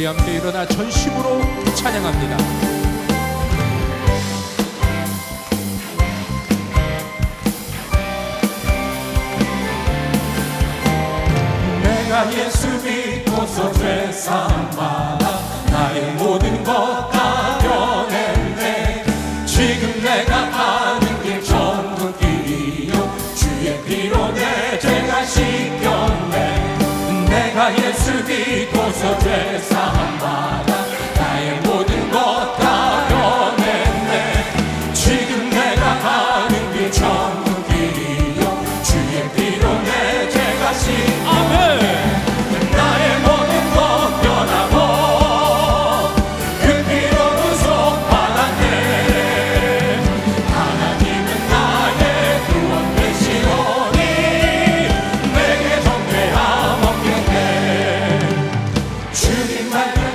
우리 함께 일어나 전심으로 찬양합니다. 내가 예수 믿고서 죄사함받아 나의 모든 것 다 변했네. 지금 내가 가는 길 전부 길이요 주의 피로 내 죄가 씻겼네. 내가 예수 믿고서 죄사함받아 나의 모든 것 다 변했네. 지금 내가 가는 길 전부 길이요 주의 피로 내 죄가 씻겼네. 나의 모든 것 변하고 그 피로 구속받았네. 하나님은 나의 구원 되시오니 내게 정죄함 없겠네. 주님 말씀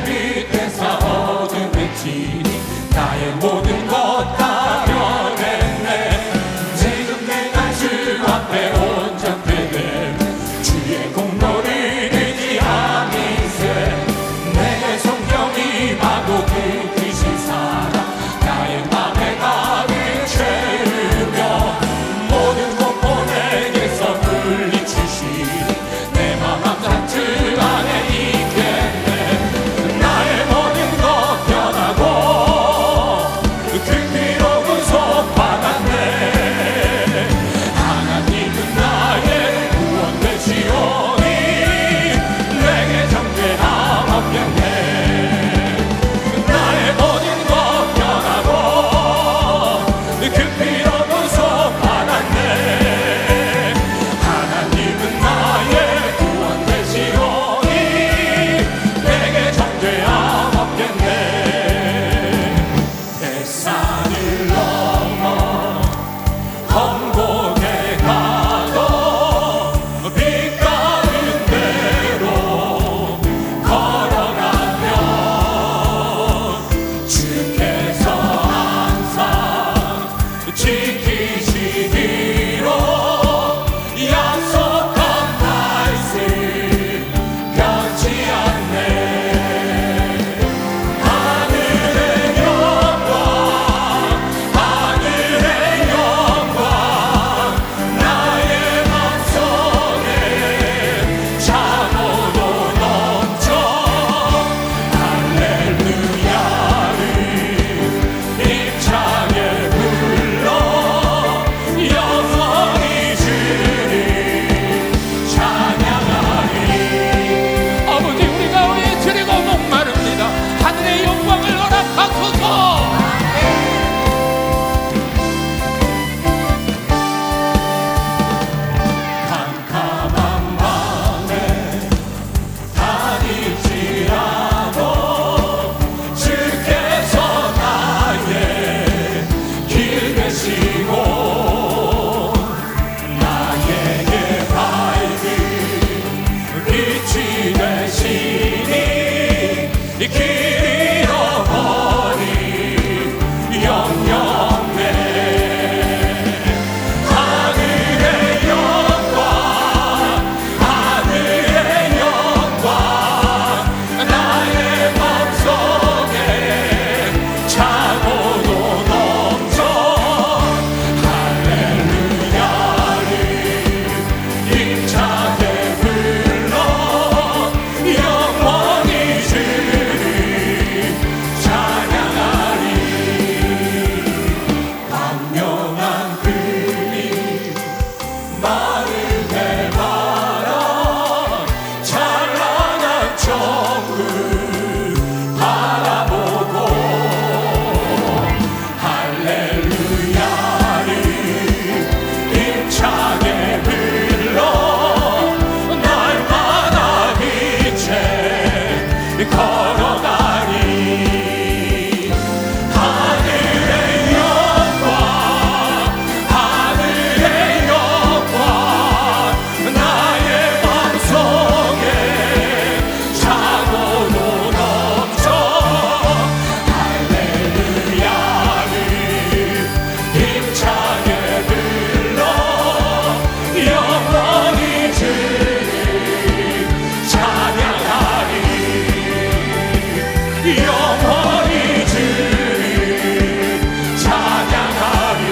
영원히 주를 찬양하리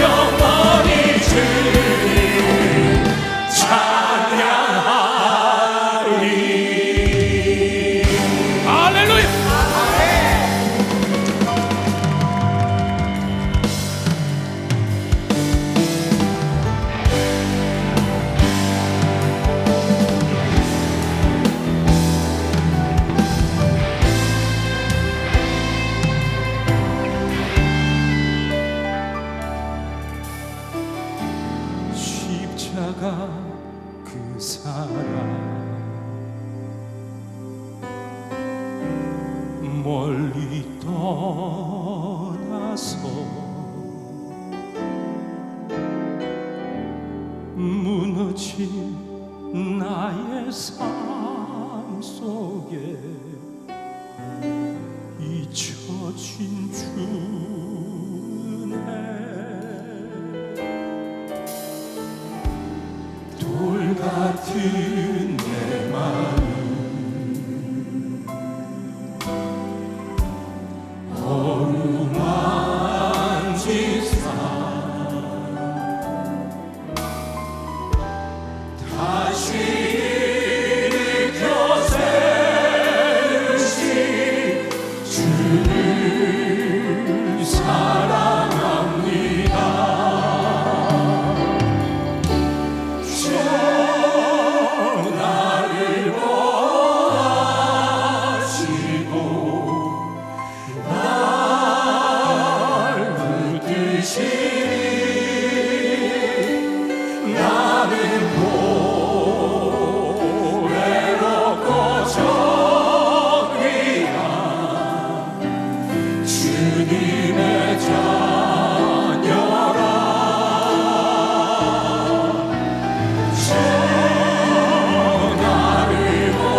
영원히 주를 찬양하리. 할렐루야. 십자가 그 사랑 멀리 떠나서 무너진 나의 삶 속에 잊혀진 주네 돌 같은 내 마음 어루만진 삶 다시 일으켜 세우신 주를 사랑합니다. 나를 보아시고 날 붙드시니 나는 고래롭고 정의한 주님의 자녀라. 나를 보아시고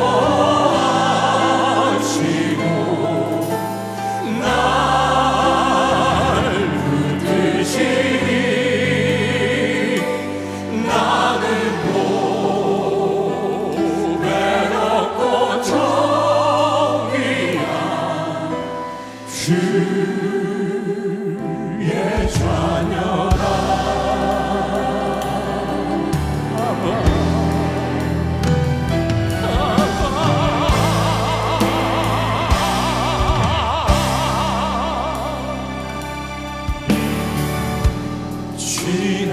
날 붙드시니 나는 고배롭고 정의한 주의 자녀라.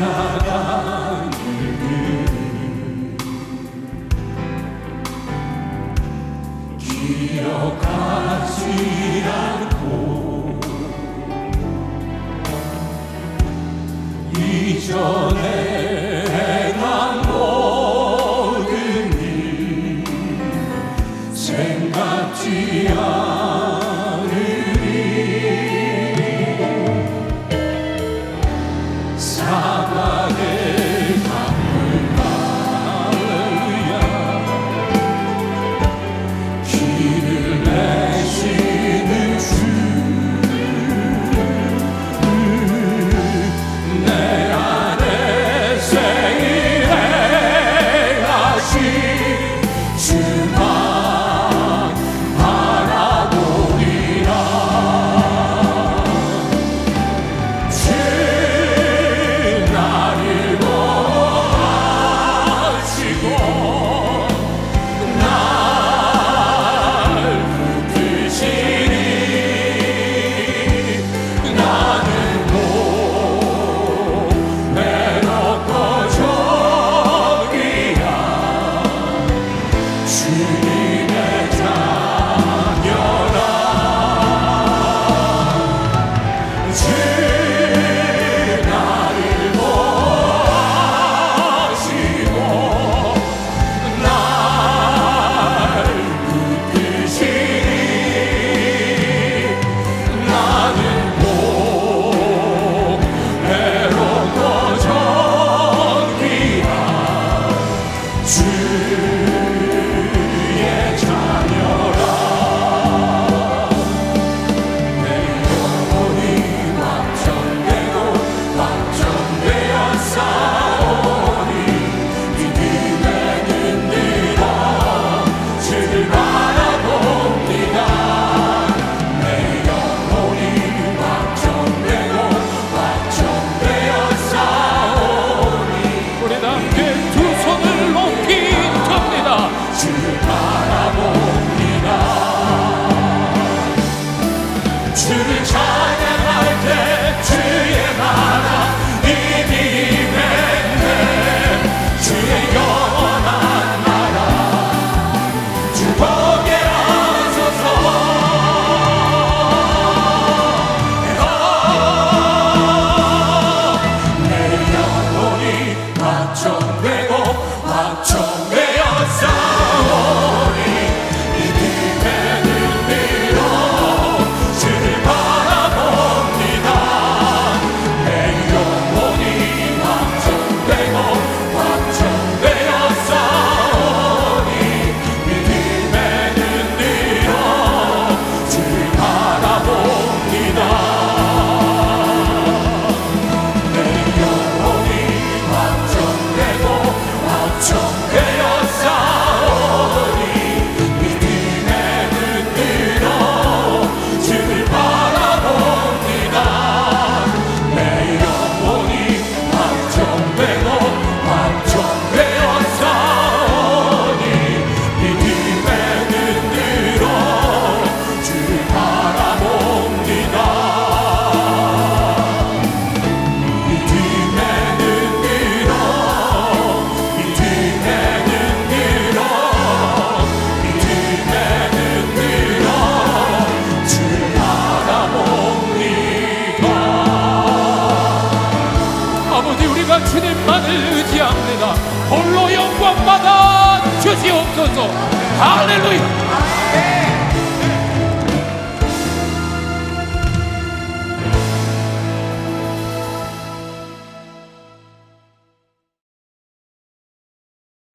지나간 일을 기억하지 않고 이전에 행한 모든 일 생각지 않으리. 사막의 강물가야 길을 내시는 주 내 안에 생일행하신 주만 바라 주시옵소서. 할렐루야.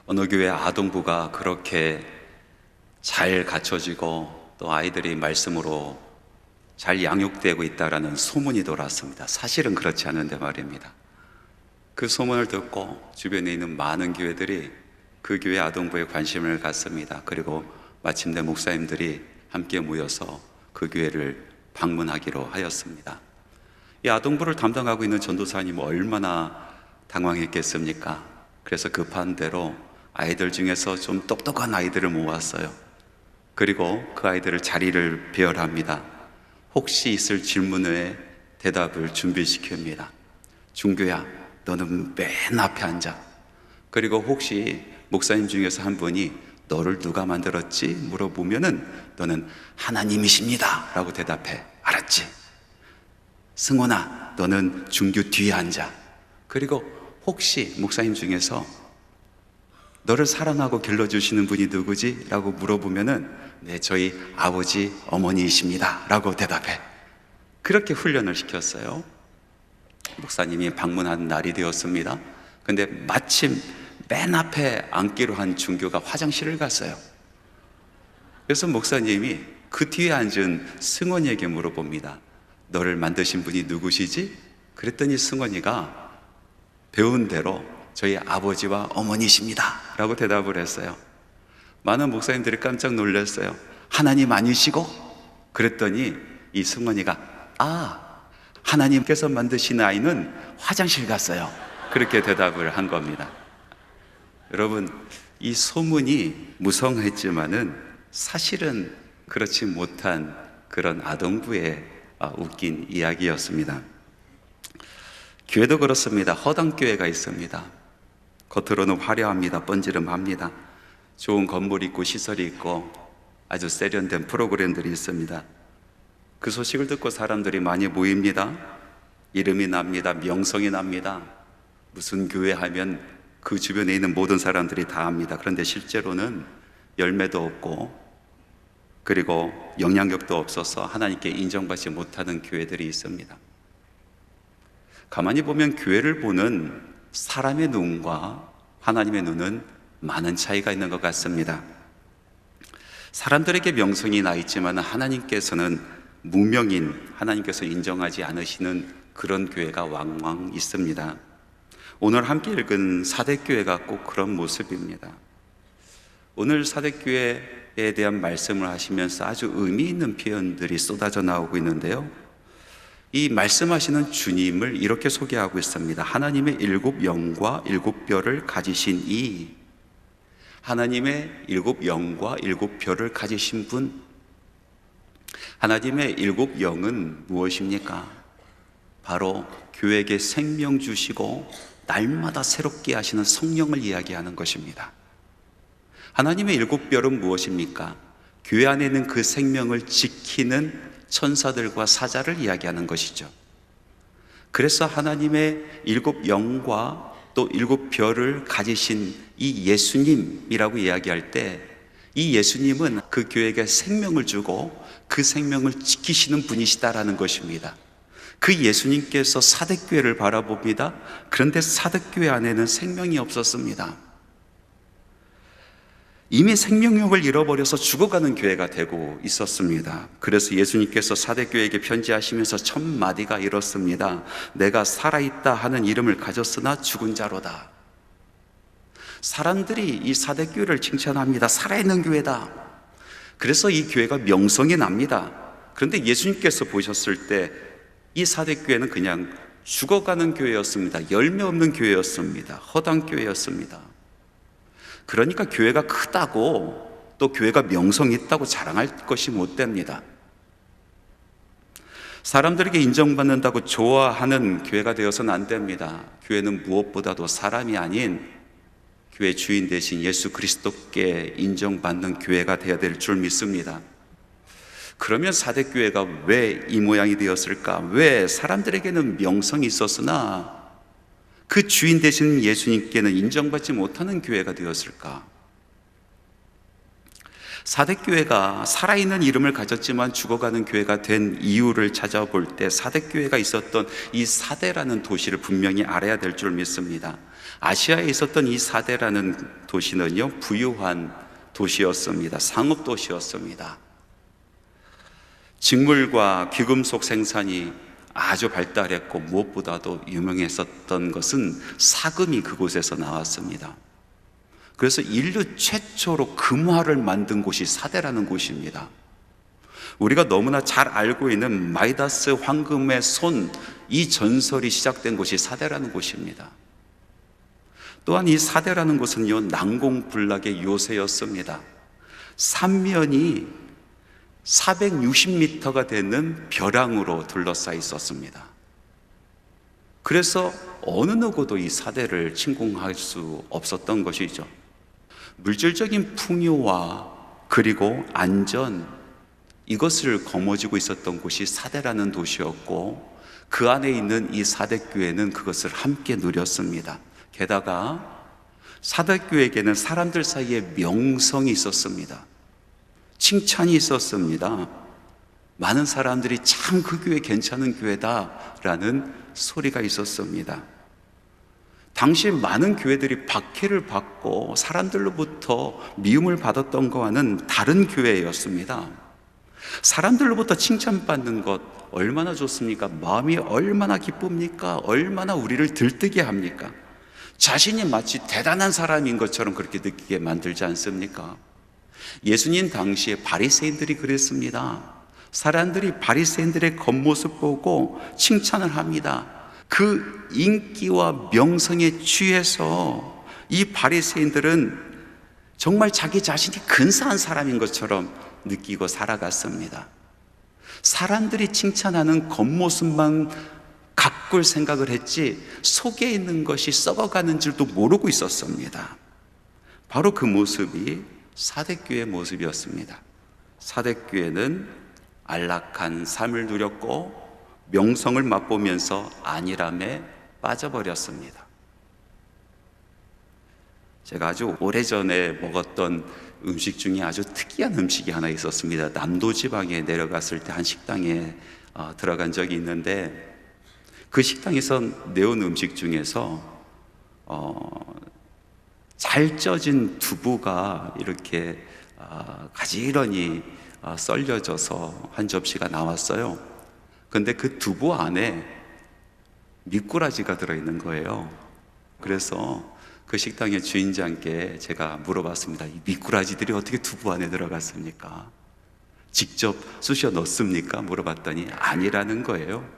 어느 교회 아동부가 그렇게 잘 갖춰지고 또 아이들이 말씀으로 잘 양육되고 있다라는 소문이 돌았습니다. 사실은 그렇지 않은데 말입니다. 그 소문을 듣고 주변에 있는 많은 교회들이 그 교회 아동부에 관심을 갖습니다. 그리고 마침내 목사님들이 함께 모여서 그 교회를 방문하기로 하였습니다. 이 아동부를 담당하고 있는 전도사님은 얼마나 당황했겠습니까? 그래서 급한 대로 아이들 중에서 좀 똑똑한 아이들을 모았어요. 그리고 그 아이들을 자리를 배열합니다. 혹시 있을 질문에 대답을 준비시킵니다. 중교야, 너는 맨 앞에 앉아. 그리고 혹시 목사님 중에서 한 분이 너를 누가 만들었지? 물어보면은 너는 하나님이십니다 라고 대답해. 알았지? 승원아, 너는 중교 뒤에 앉아. 그리고 혹시 목사님 중에서 너를 사랑하고 길러주시는 분이 누구지? 라고 물어보면은 네, 저희 아버지, 어머니이십니다 라고 대답해. 그렇게 훈련을 시켰어요. 목사님이 방문한 날이 되었습니다. 근데 마침 맨 앞에 앉기로 한 중교가 화장실을 갔어요. 그래서 목사님이 그 뒤에 앉은 승원이에게 물어봅니다. 너를 만드신 분이 누구시지? 그랬더니 승원이가 배운 대로 저희 아버지와 어머니십니다 라고 대답을 했어요. 많은 목사님들이 깜짝 놀랐어요. 하나님 아니시고? 그랬더니 이 승원이가 하나님께서 만드신 아이는 화장실 갔어요. 그렇게 대답을 한 겁니다. 여러분, 이 소문이 무성했지만은 사실은 그렇지 못한 그런 아동부의 웃긴 이야기였습니다. 교회도 그렇습니다. 허당교회가 있습니다. 겉으로는 화려합니다. 번지름합니다. 좋은 건물이 있고 시설이 있고 아주 세련된 프로그램들이 있습니다. 그 소식을 듣고 사람들이 많이 모입니다. 이름이 납니다. 명성이 납니다. 무슨 교회 하면 그 주변에 있는 모든 사람들이 다 압니다. 그런데 실제로는 열매도 없고 그리고 영향력도 없어서 하나님께 인정받지 못하는 교회들이 있습니다. 가만히 보면 교회를 보는 사람의 눈과 하나님의 눈은 많은 차이가 있는 것 같습니다. 사람들에게 명성이 나 있지만 하나님께서는 무명인, 하나님께서 인정하지 않으시는 그런 교회가 왕왕 있습니다. 오늘 함께 읽은 사대교회가 꼭 그런 모습입니다. 오늘 사대교회에 대한 말씀을 하시면서 아주 의미 있는 표현들이 쏟아져 나오고 있는데요, 이 말씀하시는 주님을 이렇게 소개하고 있습니다. 하나님의 7영과 7뼈를 가지신 이, 하나님의 7영과 7뼈를 가지신 분, 하나님의 7영은 무엇입니까? 바로 교회에게 생명 주시고 날마다 새롭게 하시는 성령을 이야기하는 것입니다. 하나님의 7뼈는 무엇입니까? 교회 안에 있는 그 생명을 지키는 천사들과 사자를 이야기하는 것이죠. 그래서 하나님의 7영과 또 7뼈를 가지신 이 예수님이라고 이야기할 때, 이 예수님은 그 교회에게 생명을 주고 그 생명을 지키시는 분이시다라는 것입니다. 그 예수님께서 사대교회를 바라봅니다. 그런데 사대교회 안에는 생명이 없었습니다. 이미 생명력을 잃어버려서 죽어가는 교회가 되고 있었습니다. 그래서 예수님께서 사대교회에게 편지하시면서 첫 마디가 이렇습니다. 내가 살아있다 하는 이름을 가졌으나 죽은 자로다. 사람들이 이 사대교회를 칭찬합니다. 살아있는 교회다. 그래서 이 교회가 명성이 납니다. 그런데 예수님께서 보셨을 때 이 사대교회는 그냥 죽어가는 교회였습니다. 열매 없는 교회였습니다. 허당교회였습니다. 그러니까 교회가 크다고 또 교회가 명성이 있다고 자랑할 것이 못 됩니다. 사람들에게 인정받는다고 좋아하는 교회가 되어서는 안 됩니다. 교회는 무엇보다도 사람이 아닌 교회 주인 되신 예수 그리스도께 인정받는 교회가 되어야 될 줄 믿습니다. 그러면 사대교회가 왜 이 모양이 되었을까? 왜 사람들에게는 명성이 있었으나 그 주인 되신 예수님께는 인정받지 못하는 교회가 되었을까? 사대교회가 살아있는 이름을 가졌지만 죽어가는 교회가 된 이유를 찾아볼 때 사대교회가 있었던 이 사대라는 도시를 분명히 알아야 될 줄 믿습니다. 아시아에 있었던 이 사대라는 도시는요, 부유한 도시였습니다. 상업 도시였습니다. 직물과 귀금속 생산이 아주 발달했고 무엇보다도 유명했었던 것은 사금이 그곳에서 나왔습니다. 그래서 인류 최초로 금화를 만든 곳이 사대라는 곳입니다. 우리가 너무나 잘 알고 있는 마이다스 황금의 손, 이 전설이 시작된 곳이 사대라는 곳입니다. 또한 이 사대라는 곳은요, 난공불락의 요새였습니다. 삼면이 460m가 되는 벼랑으로 둘러싸여 있었습니다. 그래서 어느 누구도 이 사대를 침공할 수 없었던 것이죠. 물질적인 풍요와 그리고 안전, 이것을 거머쥐고 있었던 곳이 사대라는 도시였고, 그 안에 있는 이 사대교회는 그것을 함께 누렸습니다. 게다가 사대교회에게는 사람들 사이에 명성이 있었습니다. 칭찬이 있었습니다. 많은 사람들이 참 그 교회 괜찮은 교회다라는 소리가 있었습니다. 당시 많은 교회들이 박해를 받고 사람들로부터 미움을 받았던 것과는 다른 교회였습니다. 사람들로부터 칭찬받는 것 얼마나 좋습니까? 마음이 얼마나 기쁩니까? 얼마나 우리를 들뜨게 합니까? 자신이 마치 대단한 사람인 것처럼 그렇게 느끼게 만들지 않습니까? 예수님 당시에 바리새인들이 그랬습니다. 사람들이 바리새인들의 겉모습 보고 칭찬을 합니다. 그 인기와 명성에 취해서 이 바리새인들은 정말 자기 자신이 근사한 사람인 것처럼 느끼고 살아갔습니다. 사람들이 칭찬하는 겉모습만 가꿀 생각을 했지 속에 있는 것이 썩어가는 줄도 모르고 있었습니다. 바로 그 모습이 사대교회의 모습이었습니다. 사대교회는 안락한 삶을 누렸고 명성을 맛보면서 안일함에 빠져버렸습니다. 제가 아주 오래전에 먹었던 음식 중에 아주 특이한 음식이 하나 있었습니다. 남도지방에 내려갔을 때 한 식당에 들어간 적이 있는데, 그 식당에서 내온 음식 중에서 잘 쪄진 두부가 이렇게 가지런히 썰려져서 한 접시가 나왔어요. 근데 그 두부 안에 미꾸라지가 들어있는 거예요. 그래서 그 식당의 주인장께 제가 물어봤습니다. 이 미꾸라지들이 어떻게 두부 안에 들어갔습니까? 직접 쑤셔 넣습니까? 물어봤더니 아니라는 거예요.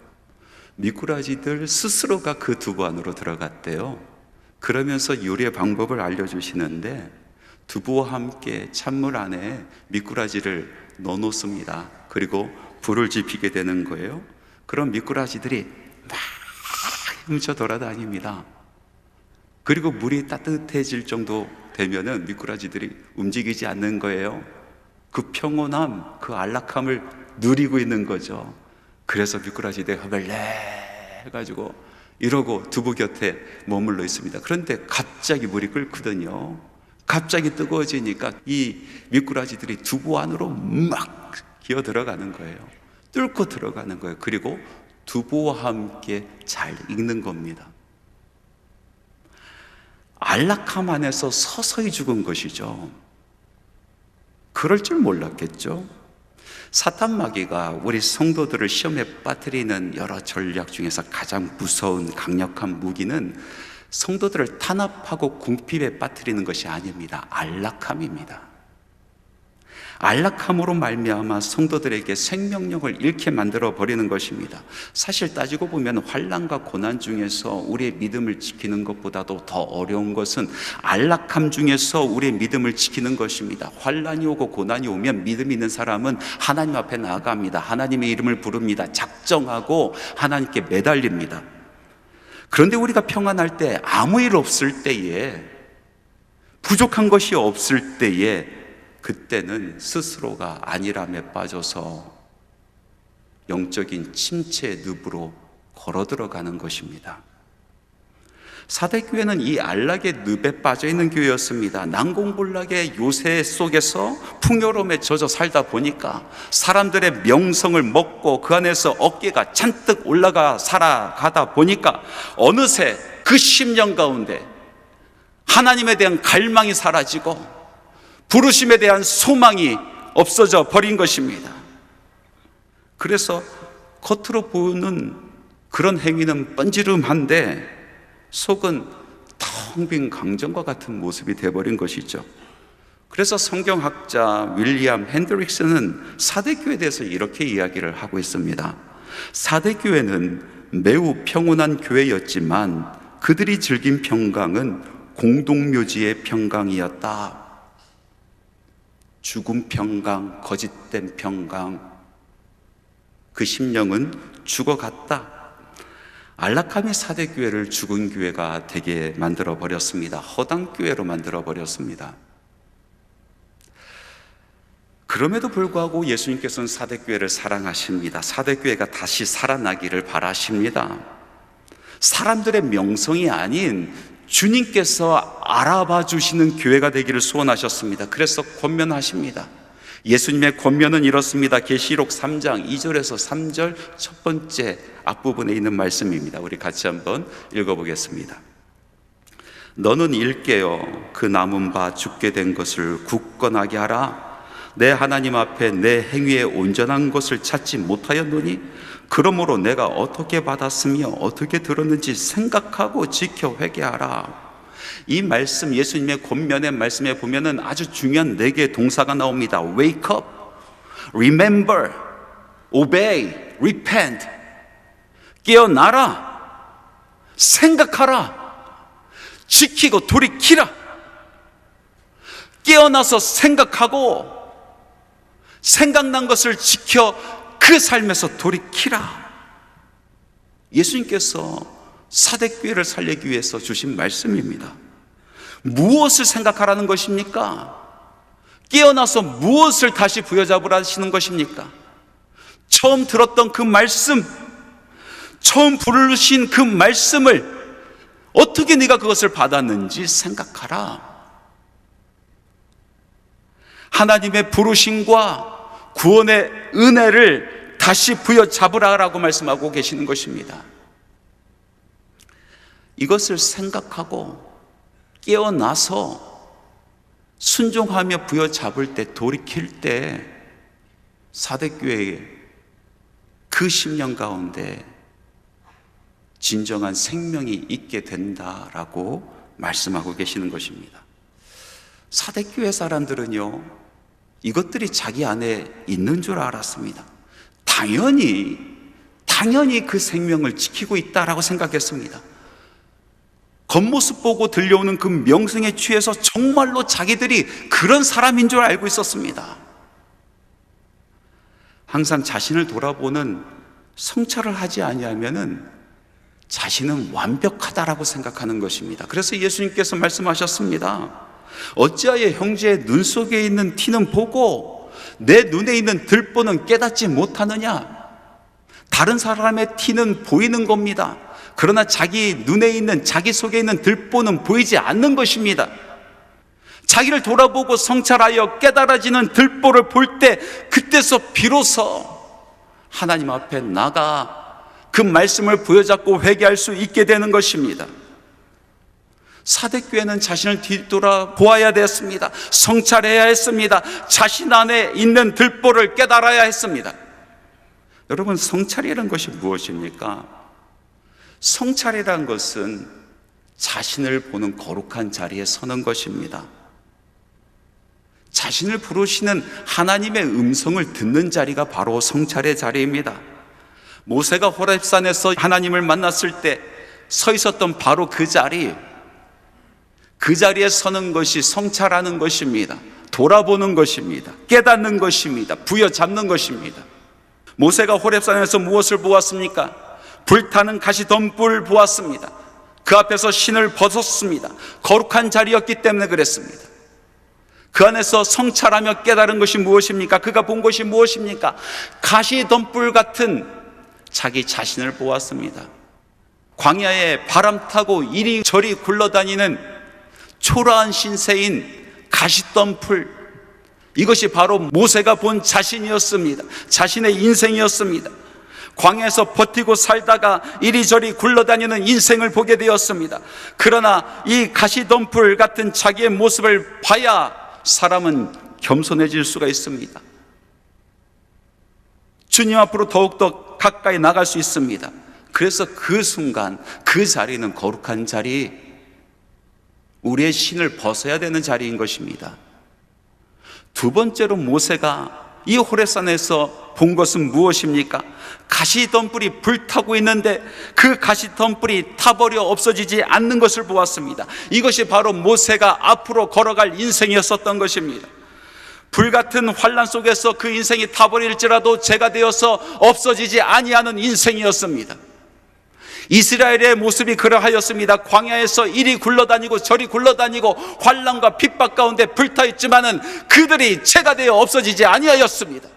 미꾸라지들 스스로가 그 두부 안으로 들어갔대요. 그러면서 요리의 방법을 알려주시는데, 두부와 함께 찬물 안에 미꾸라지를 넣어놓습니다. 그리고 불을 지피게 되는 거예요. 그럼 미꾸라지들이 막 훔쳐 돌아다닙니다. 그리고 물이 따뜻해질 정도 되면은 미꾸라지들이 움직이지 않는 거예요. 그 평온함, 그 안락함을 누리고 있는 거죠. 그래서 미꾸라지들이 허벌레 해가지고 이러고 두부 곁에 머물러 있습니다. 그런데 갑자기 물이 끓거든요. 갑자기 뜨거워지니까 이 미꾸라지들이 두부 안으로 막 기어 들어가는 거예요. 뚫고 들어가는 거예요. 그리고 두부와 함께 잘 익는 겁니다. 안락함 안에서 서서히 죽은 것이죠. 그럴 줄 몰랐겠죠. 사탄 마귀가 우리 성도들을 시험에 빠뜨리는 여러 전략 중에서 가장 무서운 강력한 무기는 성도들을 탄압하고 궁핍에 빠뜨리는 것이 아닙니다. 안락함입니다. 안락함으로 말미암아 성도들에게 생명력을 잃게 만들어 버리는 것입니다. 사실 따지고 보면 환난과 고난 중에서 우리의 믿음을 지키는 것보다도 더 어려운 것은 안락함 중에서 우리의 믿음을 지키는 것입니다. 환난이 오고 고난이 오면 믿음 있는 사람은 하나님 앞에 나아갑니다. 하나님의 이름을 부릅니다. 작정하고 하나님께 매달립니다. 그런데 우리가 평안할 때, 아무 일 없을 때에, 부족한 것이 없을 때에, 그때는 스스로가 안일함에 빠져서 영적인 침체의 늪으로 걸어 들어가는 것입니다. 사대교회는 이 안락의 늪에 빠져있는 교회였습니다. 난공불락의 요새 속에서 풍요로움에 젖어 살다 보니까 사람들의 명성을 먹고 그 안에서 어깨가 잔뜩 올라가 살아가다 보니까 어느새 그 10년 가운데 하나님에 대한 갈망이 사라지고 부르심에 대한 소망이 없어져 버린 것입니다. 그래서 겉으로 보는 그런 행위는 뻔지름한데 속은 텅 빈 강정과 같은 모습이 되어버린 것이죠. 그래서 성경학자 윌리엄 핸드릭스는 사대교회에 대해서 이렇게 이야기를 하고 있습니다. 사대교회는 매우 평온한 교회였지만 그들이 즐긴 평강은 공동묘지의 평강이었다. 죽은 평강, 거짓된 평강, 그 심령은 죽어갔다. 안락함이 사대교회를 죽은 교회가 되게 만들어 버렸습니다. 허당교회로 만들어 버렸습니다. 그럼에도 불구하고 예수님께서는 사대교회를 사랑하십니다. 사대교회가 다시 살아나기를 바라십니다. 사람들의 명성이 아닌 주님께서 알아봐 주시는 교회가 되기를 소원하셨습니다. 그래서 권면하십니다. 예수님의 권면은 이렇습니다. 계시록 3장 2절에서 3절 첫 번째 앞부분에 있는 말씀입니다. 우리 같이 한번 읽어보겠습니다. 너는 일깨어 그 남은 바 죽게 된 것을 굳건하게 하라. 내 하나님 앞에 내 행위에 온전한 것을 찾지 못하였노니 그러므로 내가 어떻게 받았으며 어떻게 들었는지 생각하고 지켜 회개하라. 이 말씀, 예수님의 권면의 말씀에 보면은 아주 중요한 4개의 동사가 나옵니다. Wake up, remember, obey, repent. 깨어나라, 생각하라, 지키고 돌이키라. 깨어나서 생각하고 생각난 것을 지켜 그 삶에서 돌이키라. 예수님께서 사대교회를 살리기 위해서 주신 말씀입니다. 무엇을 생각하라는 것입니까? 깨어나서 무엇을 다시 부여잡으라 하시는 것입니까? 처음 들었던 그 말씀, 처음 부르신 그 말씀을 어떻게 네가 그것을 받았는지 생각하라. 하나님의 부르심과 구원의 은혜를 다시 부여잡으라라고 말씀하고 계시는 것입니다. 이것을 생각하고 깨어나서 순종하며 부여잡을 때, 돌이킬 때 사대교회의 그 10년 가운데 진정한 생명이 있게 된다라고 말씀하고 계시는 것입니다. 사대교회 사람들은요, 이것들이 자기 안에 있는 줄 알았습니다. 당연히 그 생명을 지키고 있다라고 생각했습니다. 겉모습 보고 들려오는 그 명성에 취해서 정말로 자기들이 그런 사람인 줄 알고 있었습니다. 항상 자신을 돌아보는 성찰을 하지 아니하면은 자신은 완벽하다라고 생각하는 것입니다. 그래서 예수님께서 말씀하셨습니다. 어찌하여 형제의 눈 속에 있는 티는 보고 내 눈에 있는 들보는 깨닫지 못하느냐? 다른 사람의 티는 보이는 겁니다. 그러나 자기 눈에 있는, 자기 속에 있는 들보는 보이지 않는 것입니다. 자기를 돌아보고 성찰하여 깨달아지는 들보를 볼 때, 그때서 비로소 하나님 앞에 나가 그 말씀을 부여잡고 회개할 수 있게 되는 것입니다. 사대교회는 자신을 뒤돌아 보아야 됐습니다. 성찰해야 했습니다. 자신 안에 있는 들보를 깨달아야 했습니다. 여러분, 성찰이라는 것이 무엇입니까? 성찰이라는 것은 자신을 보는 거룩한 자리에 서는 것입니다. 자신을 부르시는 하나님의 음성을 듣는 자리가 바로 성찰의 자리입니다. 모세가 호렙산에서 하나님을 만났을 때 서 있었던 바로 그 자리에 서는 것이 성찰하는 것입니다. 돌아보는 것입니다. 깨닫는 것입니다. 부여잡는 것입니다. 모세가 호렙산에서 무엇을 보았습니까? 불타는 가시덤불을 보았습니다. 그 앞에서 신을 벗었습니다. 거룩한 자리였기 때문에 그랬습니다. 그 안에서 성찰하며 깨달은 것이 무엇입니까? 그가 본 것이 무엇입니까? 가시덤불 같은 자기 자신을 보았습니다. 광야에 바람 타고 이리저리 굴러다니는 초라한 신세인 가시덤불, 이것이 바로 모세가 본 자신이었습니다. 자신의 인생이었습니다. 광야에서 버티고 살다가 이리저리 굴러다니는 인생을 보게 되었습니다. 그러나 이 가시덤불 같은 자기의 모습을 봐야 사람은 겸손해질 수가 있습니다. 주님 앞으로 더욱더 가까이 나갈 수 있습니다. 그래서 그 순간, 그 자리는 거룩한 자리, 우리의 신을 벗어야 되는 자리인 것입니다. 두 번째로 모세가 이 호렙산에서 본 것은 무엇입니까? 가시덤불이 불타고 있는데 그 가시덤불이 타버려 없어지지 않는 것을 보았습니다. 이것이 바로 모세가 앞으로 걸어갈 인생이었었던 것입니다. 불같은 환난 속에서 그 인생이 타버릴지라도 죄가 되어서 없어지지 아니하는 인생이었습니다. 이스라엘의 모습이 그러하였습니다. 광야에서 이리 굴러다니고 저리 굴러다니고 환난과 핍박 가운데 불타 있지만은 그들이 죄가 되어 없어지지 아니하였습니다.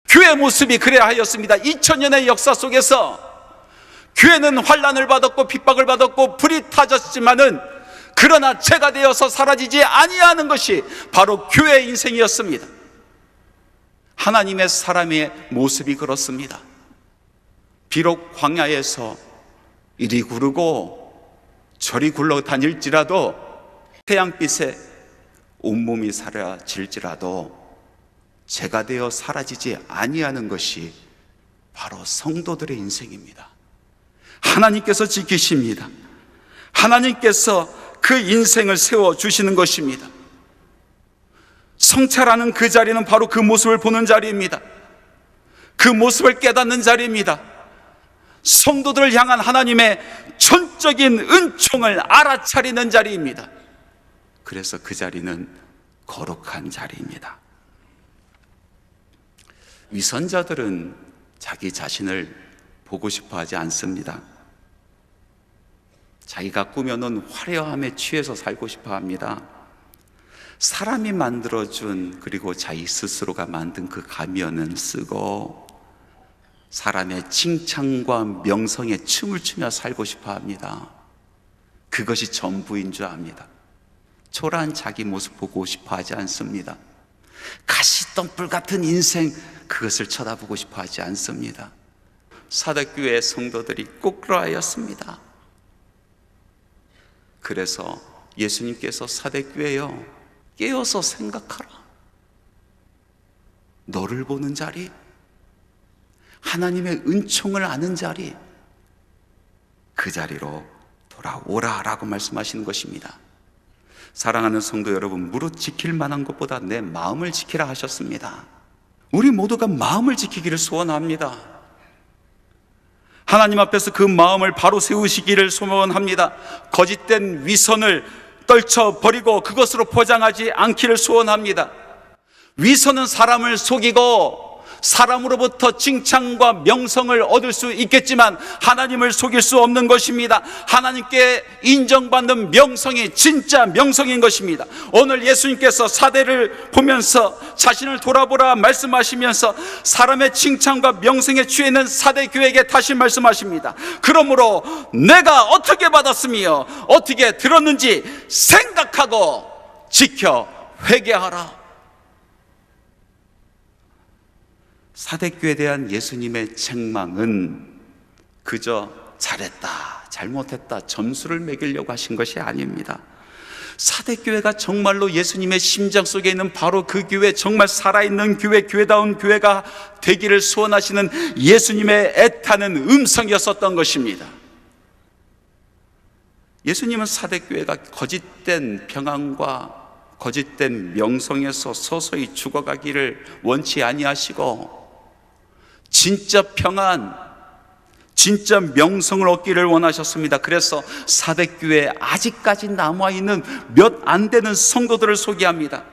교회의 모습이 그래야 하였습니다. 2000년의 역사 속에서 교회는 환난을 받았고 핍박을 받았고 불이 타졌지만은 그러나 죄가 되어서 사라지지 아니하는 것이 바로 교회의 인생이었습니다. 하나님의 사람의 모습이 그렇습니다. 비록 광야에서 이리 구르고 저리 굴러 다닐지라도 태양빛에 온몸이 사라질지라도 죄가 되어 사라지지 아니하는 것이 바로 성도들의 인생입니다. 하나님께서 지키십니다. 하나님께서 그 인생을 세워주시는 것입니다. 성찰하는 그 자리는 바로 그 모습을 보는 자리입니다. 그 모습을 깨닫는 자리입니다. 성도들을 향한 하나님의 전적인 은총을 알아차리는 자리입니다. 그래서 그 자리는 거룩한 자리입니다. 위선자들은 자기 자신을 보고 싶어 하지 않습니다. 자기가 꾸며놓은 화려함에 취해서 살고 싶어 합니다. 사람이 만들어준, 그리고 자기 스스로가 만든 그 가면은 쓰고 사람의 칭찬과 명성에 춤을 추며 살고 싶어 합니다. 그것이 전부인 줄 압니다. 초라한 자기 모습 보고 싶어 하지 않습니다. 가시덤불 같은 인생, 그것을 쳐다보고 싶어 하지 않습니다. 사대교회 성도들이 꼭 그러하였습니다. 그래서 예수님께서 사대교회여 깨어서 생각하라. 너를 보는 자리, 하나님의 은총을 아는 자리, 그 자리로 돌아오라 라고 말씀하시는 것입니다. 사랑하는 성도 여러분, 무릇 지킬 만한 것보다 내 마음을 지키라 하셨습니다. 우리 모두가 마음을 지키기를 소원합니다. 하나님 앞에서 그 마음을 바로 세우시기를 소원합니다. 거짓된 위선을 떨쳐버리고 그것으로 포장하지 않기를 소원합니다. 위선은 사람을 속이고 사람으로부터 칭찬과 명성을 얻을 수 있겠지만 하나님을 속일 수 없는 것입니다. 하나님께 인정받는 명성이 진짜 명성인 것입니다. 오늘 예수님께서 사대를 보면서 자신을 돌아보라 말씀하시면서 사람의 칭찬과 명성에 취해 있는 사대 교회에게 다시 말씀하십니다. 그러므로 내가 어떻게 받았으며 어떻게 들었는지 생각하고 지켜 회개하라. 사대교에 대한 예수님의 책망은 그저 잘했다, 잘못했다 점수를 매기려고 하신 것이 아닙니다. 사대교회가 정말로 예수님의 심장 속에 있는 바로 그 교회, 정말 살아있는 교회, 교회다운 교회가 되기를 소원하시는 예수님의 애타는 음성이었었던 것입니다. 예수님은 사대교회가 거짓된 평안과 거짓된 명성에서 서서히 죽어가기를 원치 아니하시고 진짜 평안, 진짜 명성을 얻기를 원하셨습니다. 그래서 사대교회에 아직까지 남아있는 몇 안 되는 성도들을 소개합니다.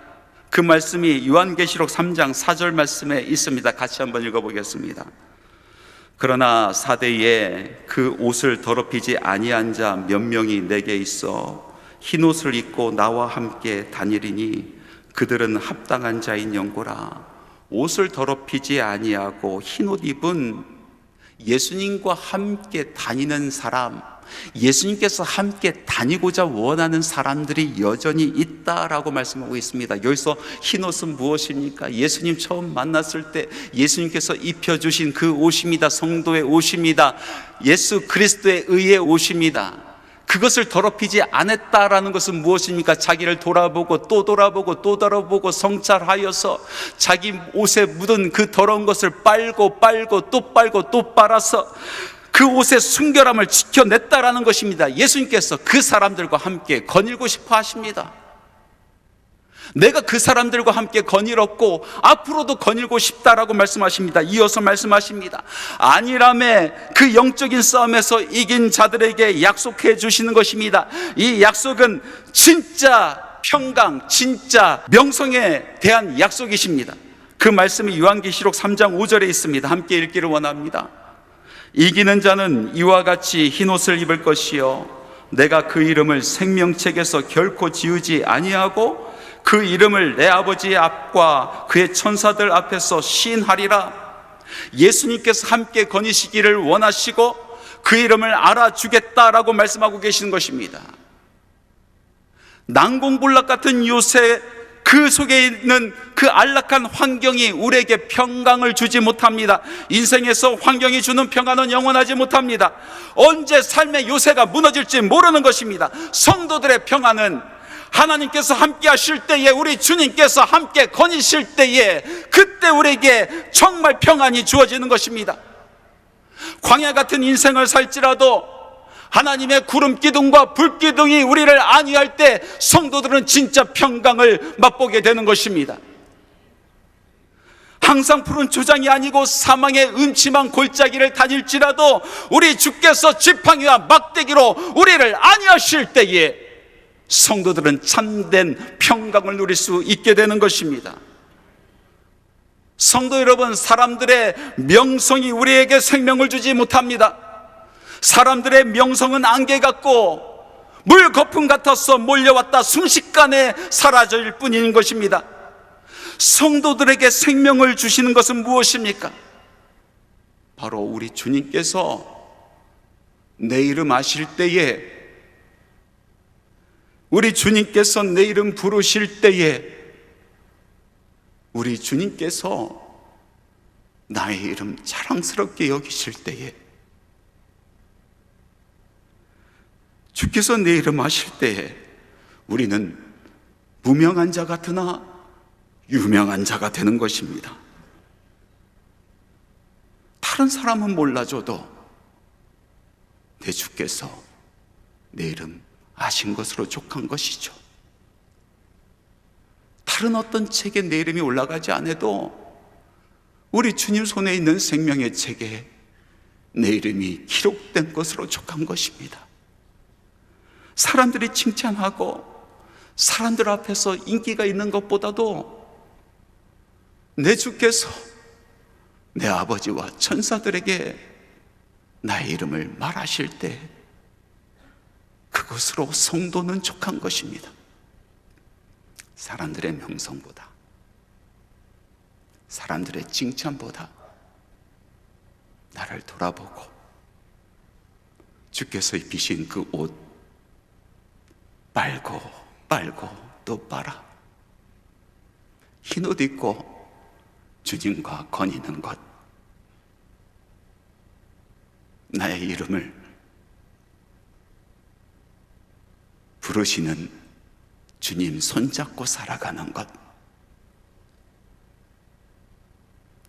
그 말씀이 요한계시록 3장 4절 말씀에 있습니다. 같이 한번 읽어보겠습니다. 그러나 사대에 그 옷을 더럽히지 아니한 자 몇 명이 내게 있어 흰 옷을 입고 나와 함께 다니리니 그들은 합당한 자인 영고라. 옷을 더럽히지 아니하고 흰 옷 입은 예수님과 함께 다니는 사람, 예수님께서 함께 다니고자 원하는 사람들이 여전히 있다라고 말씀하고 있습니다. 여기서 흰옷은 무엇입니까? 예수님 처음 만났을 때 예수님께서 입혀주신 그 옷입니다. 성도의 옷입니다. 예수 그리스도의 의의 옷입니다. 그것을 더럽히지 않았다라는 것은 무엇입니까? 자기를 돌아보고 또 돌아보고 또 돌아보고 성찰하여서 자기 옷에 묻은 그 더러운 것을 빨고 또 빨고 또 빨아서 그 옷의 순결함을 지켜냈다라는 것입니다. 예수님께서 그 사람들과 함께 거닐고 싶어 하십니다. 내가 그 사람들과 함께 거닐었고 앞으로도 거닐고 싶다라고 말씀하십니다. 이어서 말씀하십니다. 아니라매 그 영적인 싸움에서 이긴 자들에게 약속해 주시는 것입니다. 이 약속은 진짜 평강, 진짜 명성에 대한 약속이십니다. 그 말씀이 요한계시록 3장 5절에 있습니다. 함께 읽기를 원합니다. 이기는 자는 이와 같이 흰옷을 입을 것이요 내가 그 이름을 생명책에서 결코 지우지 아니하고 그 이름을 내 아버지의 앞과 그의 천사들 앞에서 시인하리라. 예수님께서 함께 거니시기를 원하시고 그 이름을 알아주겠다라고 말씀하고 계시는 것입니다. 난공불락 같은 요새 그 속에 있는 그 안락한 환경이 우리에게 평강을 주지 못합니다. 인생에서 환경이 주는 평안은 영원하지 못합니다. 언제 삶의 요새가 무너질지 모르는 것입니다. 성도들의 평안은 하나님께서 함께 하실 때에, 우리 주님께서 함께 거니실 때에, 그때 우리에게 정말 평안이 주어지는 것입니다. 광야 같은 인생을 살지라도 하나님의 구름 기둥과 불 기둥이 우리를 안위할 때 성도들은 진짜 평강을 맛보게 되는 것입니다. 항상 푸른 초장이 아니고 사망의 음침한 골짜기를 다닐지라도 우리 주께서 지팡이와 막대기로 우리를 안위하실 때에 성도들은 참된 평강을 누릴 수 있게 되는 것입니다. 성도 여러분, 사람들의 명성이 우리에게 생명을 주지 못합니다. 사람들의 명성은 안개 같고 물 거품 같아서 몰려왔다 순식간에 사라질 뿐인 것입니다. 성도들에게 생명을 주시는 것은 무엇입니까? 바로 우리 주님께서 내 이름 아실 때에, 우리 주님께서 내 이름 부르실 때에, 우리 주님께서 나의 이름 자랑스럽게 여기실 때에, 주께서 내 이름 아실 때에 우리는 무명한 자 같으나 유명한 자가 되는 것입니다. 다른 사람은 몰라줘도 내 주께서 내 이름 아신 것으로 족한 것이죠. 다른 어떤 책에 내 이름이 올라가지 않아도 우리 주님 손에 있는 생명의 책에 내 이름이 기록된 것으로 족한 것입니다. 사람들이 칭찬하고 사람들 앞에서 인기가 있는 것보다도 내 주께서 내 아버지와 천사들에게 나의 이름을 말하실 때 그것으로 성도는 족한 것입니다. 사람들의 명성보다, 사람들의 칭찬보다 나를 돌아보고 주께서 입히신 그 옷 빨고 또 빨아 흰옷 입고 주님과 거니는 것, 나의 이름을 부르시는 주님 손잡고 살아가는 것,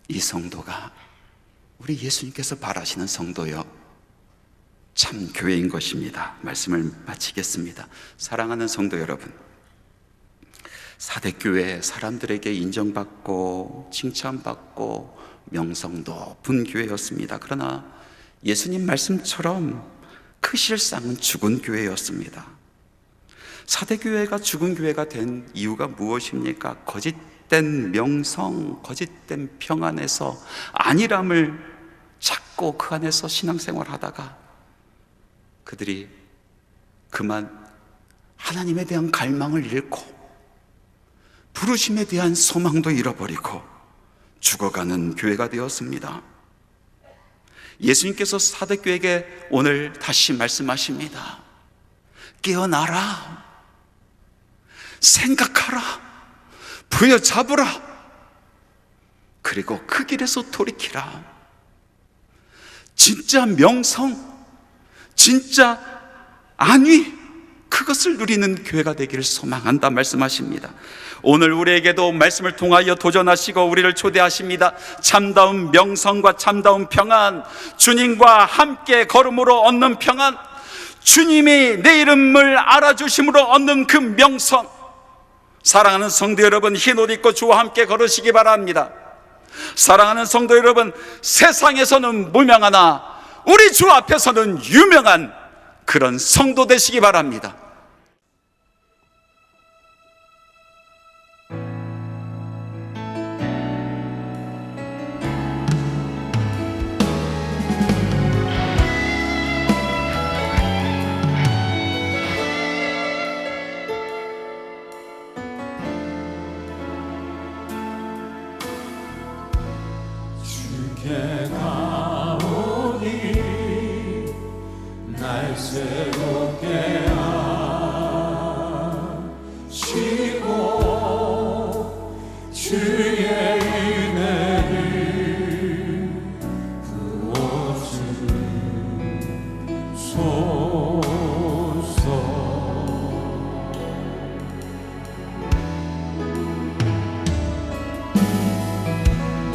이 성도가 우리 예수님께서 바라시는 성도요 참 교회인 것입니다. 말씀을 마치겠습니다. 사랑하는 성도 여러분, 사대교회 사람들에게 인정받고 칭찬받고 명성 높은 교회였습니다. 그러나 예수님 말씀처럼 그 실상은 죽은 교회였습니다. 사대교회가 죽은 교회가 된 이유가 무엇입니까? 거짓된 명성, 거짓된 평안에서 안일함을 찾고 그 안에서 신앙생활 하다가 그들이 그만 하나님에 대한 갈망을 잃고 부르심에 대한 소망도 잃어버리고 죽어가는 교회가 되었습니다. 예수님께서 사도교회에게 오늘 다시 말씀하십니다. 깨어나라, 생각하라, 부여잡으라, 그리고 그 길에서 돌이키라. 진짜 명성, 진짜 안위, 그것을 누리는 교회가 되기를 소망한다 말씀하십니다. 오늘 우리에게도 말씀을 통하여 도전하시고 우리를 초대하십니다. 참다운 명성과 참다운 평안, 주님과 함께 걸음으로 얻는 평안, 주님이 내 이름을 알아주심으로 얻는 그 명성. 사랑하는 성도 여러분, 흰옷 입고 주와 함께 걸으시기 바랍니다. 사랑하는 성도 여러분, 세상에서는 무명하나 우리 주 앞에서는 유명한 그런 성도 되시기 바랍니다. 주께 가오니 날 새롭게 하시고 주의 은혜를 부어주소서.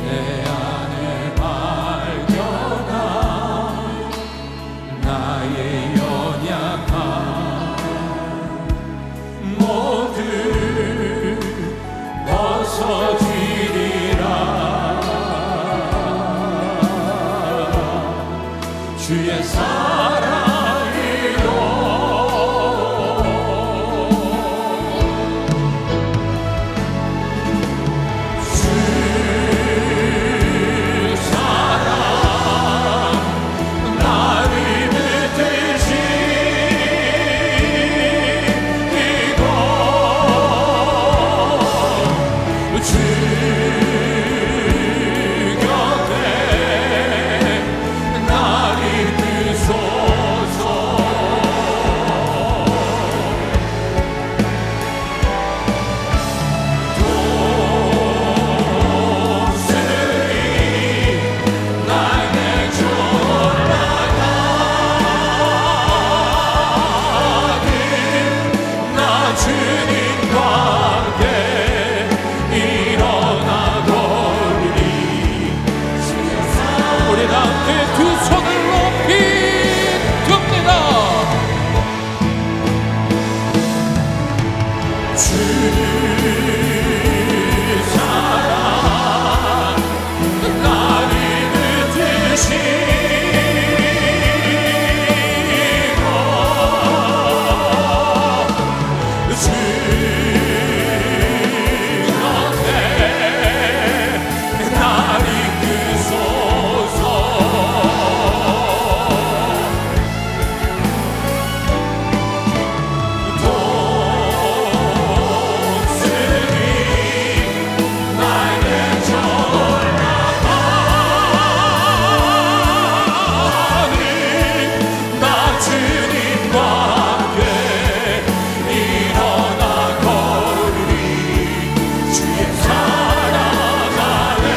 내 안에 발견한 나의 연약함 모두 벗어지리라. 주의 사랑이로 주 사랑 나를 붙드시고 주 곁에 나를 두소서. 독수리 날개 올라가듯 나 주님과 함께 일어나거니. 우리 다 함께 두 손을 높이 듭니다. 주 사랑 나를 붙드시고 주 곁에 나를 이끄소서. 독수리 날개 올라가는 나 주님과 함께 일어나거니. 주의 사랑 안에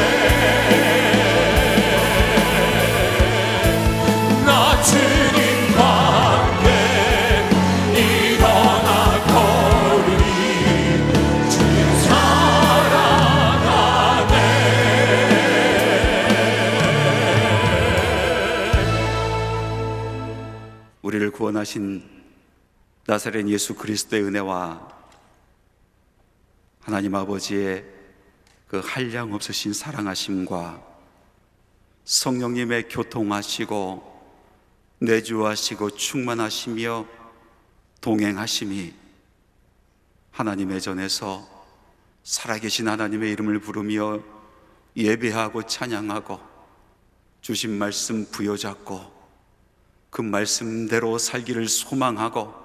나 주님과 함께 일어나거니. 주의 사랑 안에 우리를 구원하신 나사렛 예수 그리스도의 은혜와 하나님 아버지의 그 한량 없으신 사랑하심과 성령님의 교통하시고 내주하시고 충만하시며 동행하심이 하나님의 전에서 살아계신 하나님의 이름을 부르며 예배하고 찬양하고 주신 말씀 부여잡고 그 말씀대로 살기를 소망하고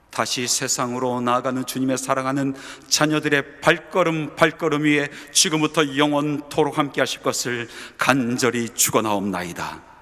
다시 세상으로 나아가는 주님의 사랑하는 자녀들의 발걸음 위에 지금부터 영원토록 함께 하실 것을 간절히 축원하옵나이다.